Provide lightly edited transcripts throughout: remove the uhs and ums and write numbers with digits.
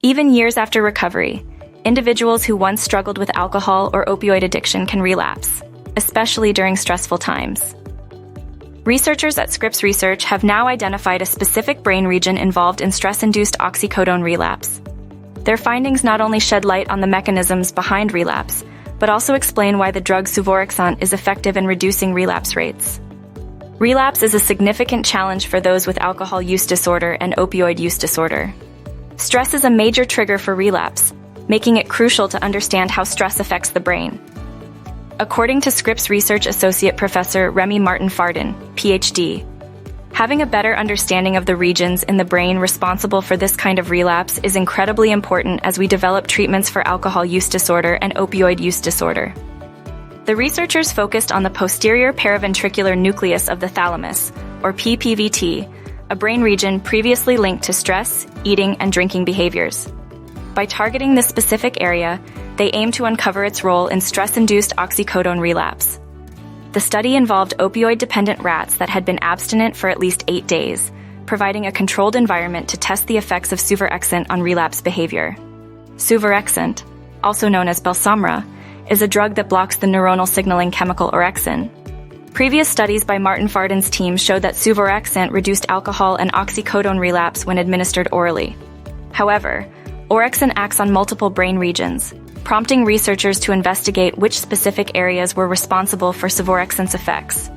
Even years after recovery, individuals who once struggled with alcohol or opioid addiction can relapse, especially during stressful times. Researchers at Scripps Research have now identified a specific brain region involved in stress-induced oxycodone relapse. Their findings not only shed light on the mechanisms behind relapse, but also explain why the drug Suvorexant is effective in reducing relapse rates. Relapse is a significant challenge for those with alcohol use disorder and opioid use disorder. Stress is a major trigger for relapse, making it crucial to understand how stress affects the brain. According to Scripps Research Associate Professor Remy Martin-Fardin, PhD, having a better understanding of the regions in the brain responsible for this kind of relapse is incredibly important as we develop treatments for alcohol use disorder and opioid use disorder. The researchers focused on the posterior paraventricular nucleus of the thalamus, or pPVT, a brain region previously linked to stress, eating, and drinking behaviors. By targeting this specific area, they aim to uncover its role in stress-induced oxycodone relapse. The study involved opioid-dependent rats that had been abstinent for at least 8 days, providing a controlled environment to test the effects of Suvorexant on relapse behavior. Suvorexant, also known as Belsomra, is a drug that blocks the neuronal signaling chemical orexin. Previous studies by Martin-Fardin's team showed that Suvorexant reduced alcohol and oxycodone relapse when administered orally. However, orexin acts on multiple brain regions, prompting researchers to investigate which specific areas were responsible for Suvorexant's effects.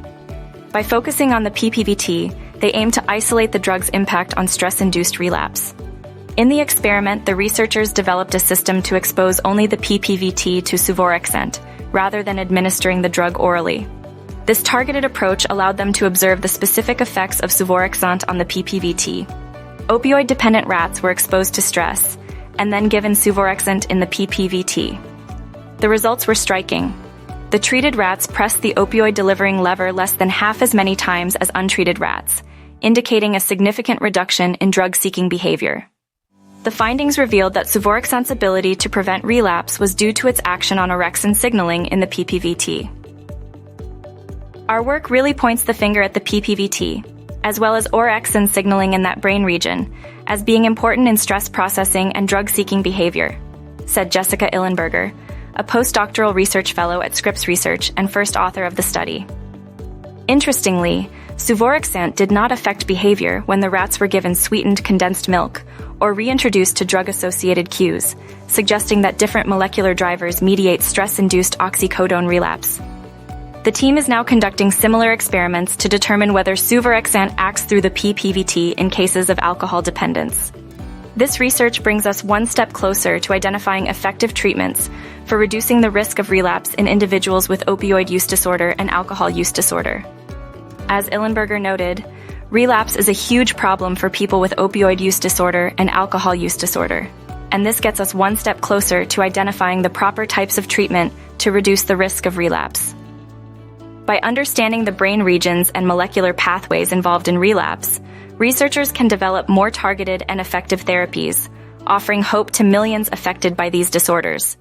By focusing on the pPVT, they aim to isolate the drug's impact on stress-induced relapse. In the experiment, the researchers developed a system to expose only the pPVT to Suvorexant, rather than administering the drug orally. This targeted approach allowed them to observe the specific effects of Suvorexant on the pPVT. Opioid-dependent rats were exposed to stress, and then given Suvorexant in the pPVT. The results were striking. The treated rats pressed the opioid-delivering lever less than half as many times as untreated rats, indicating a significant reduction in drug-seeking behavior. The findings revealed that Suvorexant's ability to prevent relapse was due to its action on orexin signaling in the pPVT. Our work really points the finger at the pPVT, as well as orexin signaling in that brain region, as being important in stress processing and drug-seeking behavior, said Jessica Illenberger, a postdoctoral research fellow at Scripps Research and first author of the study. Interestingly, Suvorexant did not affect behavior when the rats were given sweetened condensed milk or reintroduced to drug-associated cues, suggesting that different molecular drivers mediate stress-induced oxycodone relapse. The team is now conducting similar experiments to determine whether Suvorexant acts through the pPVT in cases of alcohol dependence. This research brings us one step closer to identifying effective treatments for reducing the risk of relapse in individuals with opioid use disorder and alcohol use disorder. As Illenberger noted, relapse is a huge problem for people with opioid use disorder and alcohol use disorder, and this gets us one step closer to identifying the proper types of treatment to reduce the risk of relapse. By understanding the brain regions and molecular pathways involved in relapse, researchers can develop more targeted and effective therapies, offering hope to millions affected by these disorders.